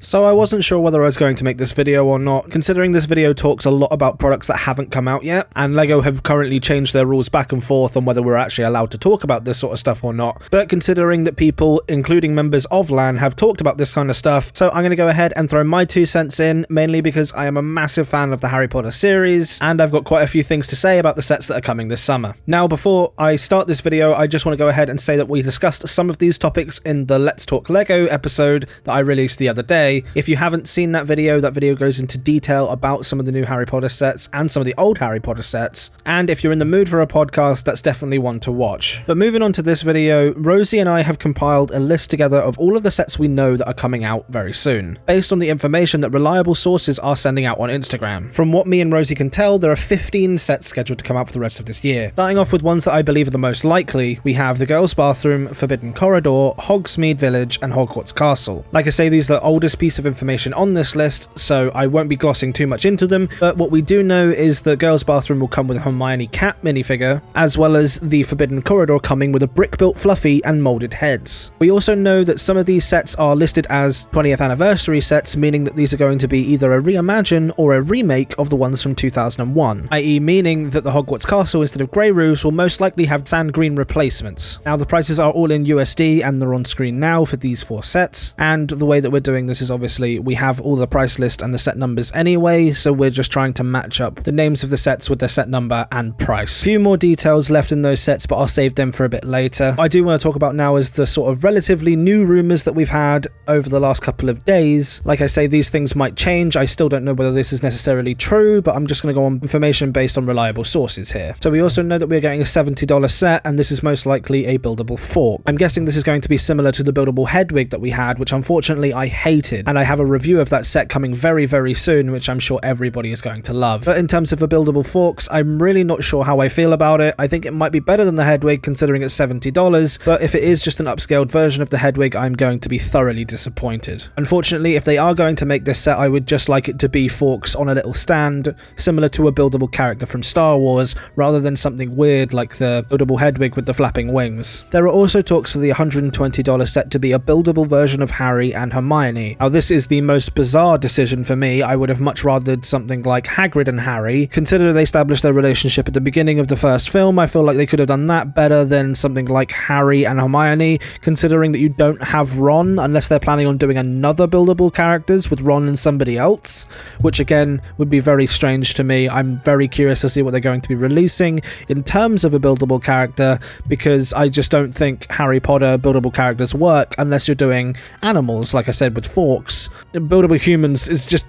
So I wasn't sure whether I was going to make this video or not, considering this video talks a lot about products that haven't come out yet, and LEGO have currently changed their rules back and forth on whether we're actually allowed to talk about this sort of stuff or not. But considering that people, including members of LAN, have talked about this kind of stuff, so I'm going to go ahead and throw my 2 cents in, mainly because I am a massive fan of the Harry Potter series, and I've got quite a few things to say about the sets that are coming this summer. Now, before I start this video, I just want to go ahead and say that we discussed some of these topics in the Let's Talk LEGO episode that I released the other day. If you haven't seen that video goes into detail about some of the new Harry Potter sets and some of the old Harry Potter sets, and if you're in the mood for a podcast, that's definitely one to watch. But moving on to this video, Rosie and I have compiled a list together of all of the sets we know that are coming out very soon, based on the information that reliable sources are sending out on Instagram. From what me and Rosie can tell, there are 15 sets scheduled to come out for the rest of this year. Starting off with ones that I believe are the most likely, we have the Girls' Bathroom, Forbidden Corridor, Hogsmeade Village, and Hogwarts Castle. Like I say, these are the oldest piece of information on this list, so I won't be glossing too much into them, but what we do know is the Girls' Bathroom will come with a Hermione cat minifigure, as well as the Forbidden Corridor coming with a brick-built Fluffy and moulded heads. We also know that some of these sets are listed as 20th anniversary sets, meaning that these are going to be either a reimagine or a remake of the ones from 2001, i.e. meaning that the Hogwarts Castle, instead of grey roofs, will most likely have sand green replacements. Now, the prices are all in USD and they're on screen now for these 4 sets, and the way that we're doing this is obviously we have all the price list and the set numbers anyway, so we're just trying to match up the names of the sets with their set number and price. Few more details left in those sets, but I'll save them for a bit later. I do want to talk about now is the sort of relatively new rumours that we've had over the last couple of days. Like I say, these things might change. I still don't know whether this is necessarily true, but I'm just going to go on information based on reliable sources here. So we also know that we're getting a $70 set, and this is most likely a buildable fork. I'm guessing this is going to be similar to the buildable Hedwig that we had, which unfortunately I hated, and I have a review of that set coming very, very soon, which I'm sure everybody is going to love. But in terms of the buildable forks, I'm really not sure how I feel about it. I think it might be better than the Hedwig considering it's $70, but if it is just an upscaled version of the Hedwig, I'm going to be thoroughly disappointed. Unfortunately, if they are going to make this set, I would just like it to be forks on a little stand, similar to a buildable character from Star Wars, rather than something weird like the buildable Hedwig with the flapping wings. There are also talks for the $120 set to be a buildable version of Harry and Hermione. Now, this is the most bizarre decision for me. I would have much rathered something like Hagrid and Harry. Consider they established their relationship at the beginning of the first film. I feel like they could have done that better than something like Harry and Hermione, considering that you don't have Ron unless they're planning on doing another buildable characters with Ron and somebody else, which again would be very strange to me. I'm very curious to see what they're going to be releasing in terms of a buildable character, because I just don't think Harry Potter buildable characters work unless you're doing animals, like I said, with forks. Buildable humans is just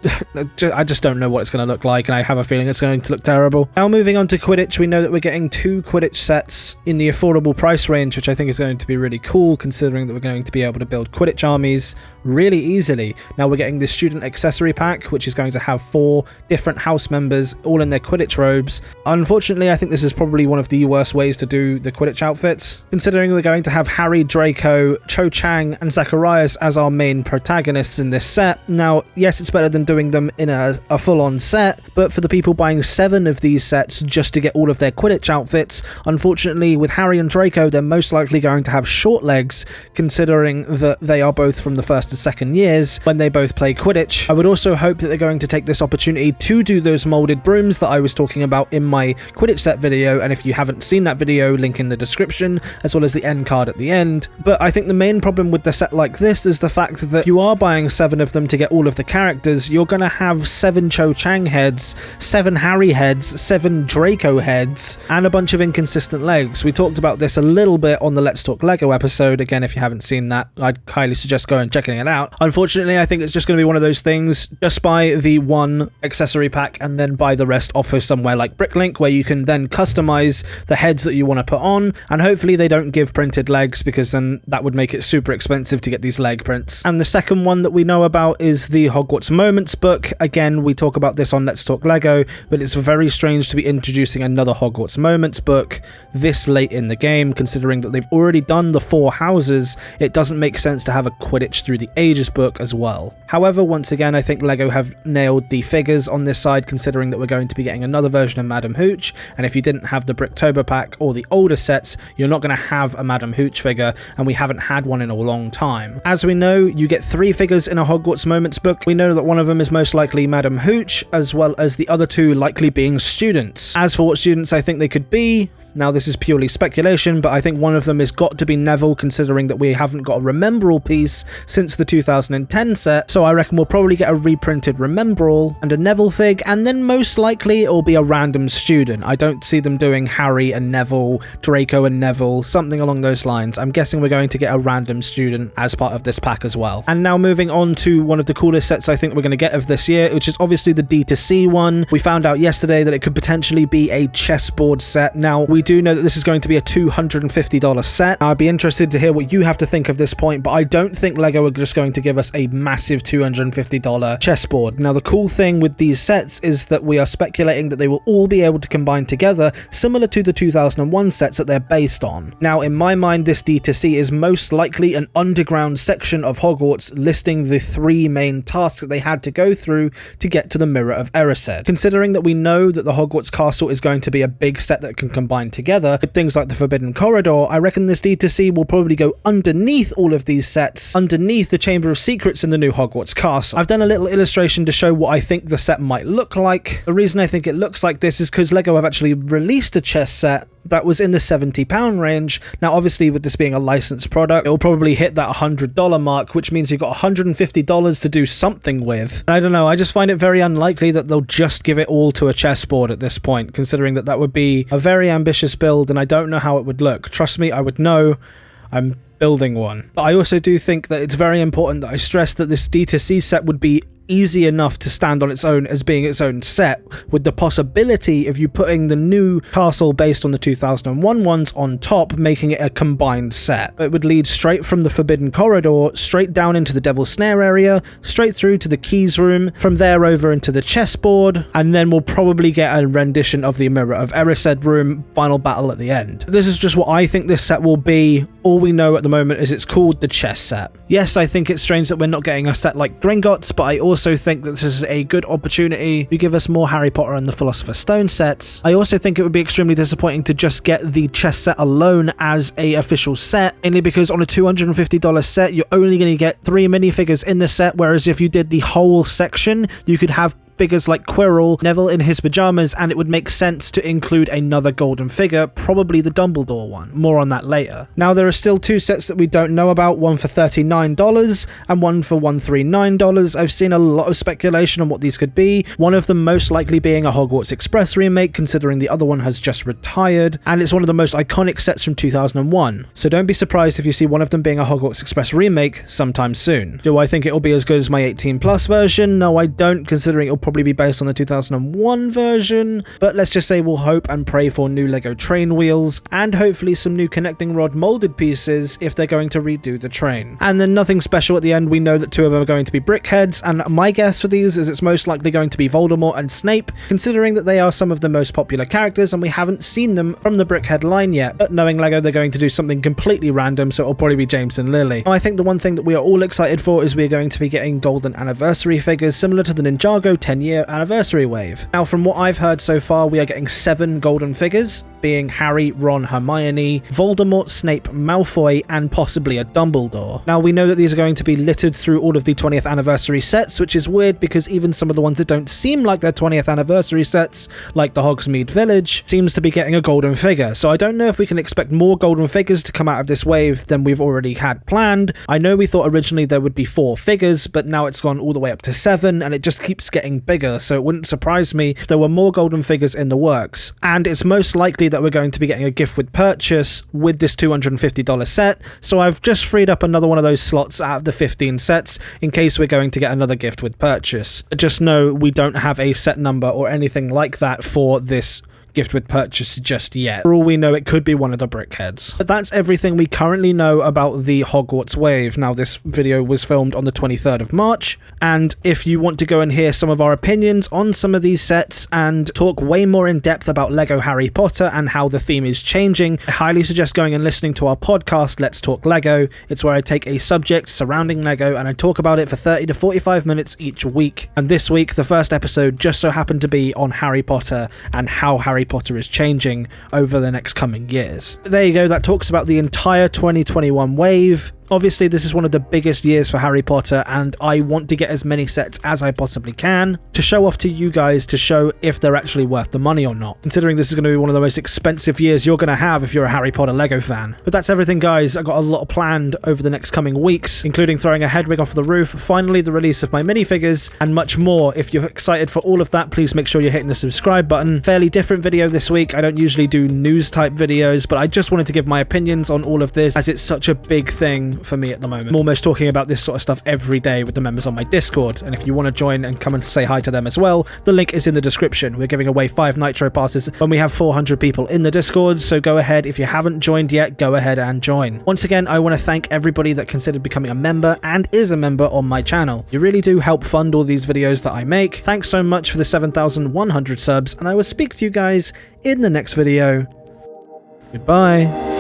I just don't know what it's going to look like, and I have a feeling it's going to look terrible. Now, moving on to Quidditch, we know that we're getting 2 Quidditch sets in the affordable price range, which I think is going to be really cool, considering that we're going to be able to build Quidditch armies really easily. Now, we're getting the student accessory pack, which is going to have 4 different house members all in their Quidditch robes. Unfortunately, I think this is probably one of the worst ways to do the Quidditch outfits, considering we're going to have Harry, Draco, Cho Chang, and Zacharias as our main protagonists in this set. Now, yes, it's better than doing them in a full-on set, but for the people buying 7 of these sets just to get all of their Quidditch outfits, unfortunately, with Harry and Draco, they're most likely going to have short legs, considering that they are both from the first and second years when they both play Quidditch. I would also hope that they're going to take this opportunity to do those molded brooms that I was talking about in my Quidditch set video, and if you haven't seen that video, link in the description, as well as the end card at the end. But I think the main problem with the set like this is the fact that if you are buying 7 of them to get all of the characters, you're going to have 7 Cho Chang heads, 7 Harry heads, 7 Draco heads, and a bunch of inconsistent legs. We talked about this a little bit on the Let's Talk LEGO episode. Again, if you haven't seen that, I'd highly suggest going and checking it out. Unfortunately, I think it's just going to be one of those things. Just buy the 1 accessory pack and then buy the rest off of somewhere like Bricklink, where you can then customize the heads that you want to put on, and hopefully they don't give printed legs, because then that would make it super expensive to get these leg prints. And the second one that we know about is the Hogwarts Moments book. Again, we talk about this on Let's Talk LEGO, but it's very strange to be introducing another Hogwarts Moments book this late in the game, considering that they've already done the 4 houses. It doesn't make sense to have a Quidditch Through the Ages book as well. However, once again, I think LEGO have nailed the figures on this side, considering that we're going to be getting another version of Madam Hooch, and if you didn't have the Bricktober pack or the older sets, you're not going to have a Madam Hooch figure, and we haven't had one in a long time. As we know, you get 3 figures characters in a Hogwarts Moments book. We know that one of them is most likely Madam Hooch, as well as the other two likely being students. As for what students I think they could be, now this is purely speculation, but I think one of them has got to be Neville, considering that we haven't got a Remembrall piece since the 2010 set, so I reckon we'll probably get a reprinted Remembrall and a Neville fig, and then most likely it'll be a random student. I don't see them doing Harry and Neville, Draco and Neville, something along those lines. I'm guessing we're going to get a random student as part of this pack as well. And now moving on to one of the coolest sets I think we're going to get of this year, which is obviously the D2C one. We found out yesterday that it could potentially be a chessboard set. Now, we do know that this is going to be a $250 set. I'd be interested to hear what you have to think of this point, but I don't think LEGO are just going to give us a massive $250 chessboard. Now, the cool thing with these sets is that we are speculating that they will all be able to combine together, similar to the 2001 sets that they're based on. Now, in my mind, this D2C is most likely an underground section of Hogwarts listing the 3 main tasks that they had to go through to get to the Mirror of Erised. Considering that we know that the Hogwarts castle is going to be a big set that can combine together with things like the Forbidden Corridor, I reckon this D2C will probably go underneath all of these sets, underneath the Chamber of Secrets in the new Hogwarts castle. I've done a little illustration to show what I think the set might look like. The reason I think it looks like this is because LEGO have actually released a chess set that was in the £70 range. Now, obviously, with this being a licensed product, it will probably hit that $100 mark, which means you've got $150 to do something with. And I don't know, I just find it very unlikely that they'll just give it all to a chessboard at this point, considering that that would be a very ambitious build, and I don't know how it would look. Trust me, I would know. I'm building one. But I also do think that it's very important that I stress that this D2C set would be easy enough to stand on its own as being its own set, with the possibility of you putting the new castle based on the 2001 ones on top, making it a combined set. It would lead straight from the Forbidden Corridor, straight down into the Devil's Snare area, straight through to the Keys room, from there over into the chessboard, and then we'll probably get a rendition of the Mirror of Erised room final battle at the end. This is just what I think this set will be. All we know at the moment is it's called the chess set. Yes, I think it's strange that we're not getting a set like Gringotts, but I also think that this is a good opportunity to give us more Harry Potter and the Philosopher's Stone sets. I also think it would be extremely disappointing to just get the chess set alone as a official set, mainly because on a $250 set, you're only going to get 3 minifigures in the set, whereas if you did the whole section, you could have figures like Quirrell, Neville in his pajamas, and it would make sense to include another golden figure, probably the Dumbledore one. More on that later. Now, there are still 2 sets that we don't know about, one for $39 and one for $139. I've seen a lot of speculation on what these could be, one of them most likely being a Hogwarts Express remake, considering the other one has just retired, and it's one of the most iconic sets from 2001. So don't be surprised if you see one of them being a Hogwarts Express remake sometime soon. Do I think it'll be as good as my 18+ version? No, I don't, considering it'll probably be based on the 2001 version, but let's just say we'll hope and pray for new LEGO train wheels and hopefully some new connecting rod molded pieces if they're going to redo the train. And then nothing special at the end. We know that 2 of them are going to be brickheads, and my guess for these is it's most likely going to be Voldemort and Snape, considering that they are some of the most popular characters and we haven't seen them from the brickhead line yet. But knowing LEGO, they're going to do something completely random, so it'll probably be James and Lily. Now, I think the one thing that we are all excited for is we're going to be getting golden anniversary figures similar to the Ninjago 10-year anniversary wave. Now, from what I've heard so far, we are getting 7 golden figures, being Harry, Ron, Hermione, Voldemort, Snape, Malfoy, and possibly a Dumbledore. Now, we know that these are going to be littered through all of the 20th anniversary sets, which is weird because even some of the ones that don't seem like their 20th anniversary sets, like the Hogsmeade Village, seems to be getting a golden figure. So I don't know if we can expect more golden figures to come out of this wave than we've already had planned. I know we thought originally there would be 4 figures, but now it's gone all the way up to 7, and it just keeps getting bigger, so it wouldn't surprise me if there were more golden figures in the works. And it's most likely that we're going to be getting a gift with purchase with this $250 set, so I've just freed up another one of those slots out of the 15 sets in case we're going to get another gift with purchase. Just know we don't have a set number or anything like that for this gift with purchase just yet. For all we know, it could be one of the brickheads. But that's everything we currently know about the Hogwarts wave. Now, this video was filmed on the 23rd of March, and if you want to go and hear some of our opinions on some of these sets and talk way more in depth about LEGO Harry Potter and how the theme is changing, I highly suggest going and listening to our podcast, Let's Talk LEGO. It's where I take a subject surrounding LEGO and I talk about it for 30 to 45 minutes each week. And this week, the first episode just so happened to be on Harry Potter and how Harry Potter is changing over the next coming years. There you go, that talks about the entire 2021 wave. Obviously, this is one of the biggest years for Harry Potter, and I want to get as many sets as I possibly can to show off to you guys to show if they're actually worth the money or not, considering this is going to be one of the most expensive years you're going to have if you're a Harry Potter Lego fan. But that's everything, guys. I got a lot planned over the next coming weeks, including throwing a Hedwig off the roof, finally the release of my minifigures, and much more. If you're excited for all of that, please make sure you're hitting the subscribe button. Fairly different video this week. I don't usually do news type videos, but I just wanted to give my opinions on all of this as it's such a big thing for me at the moment. I'm almost talking about this sort of stuff every day with the members on my Discord, and if you want to join and come and say hi to them as well, the link is in the description. We're giving away 5 Nitro passes when we have 400 people in the Discord, so go ahead. If you haven't joined yet, go ahead and join. Once again, I want to thank everybody that considered becoming a member and is a member on my channel. You really do help fund all these videos that I make. Thanks so much for the 7,100 subs, and I will speak to you guys in the next video. Goodbye.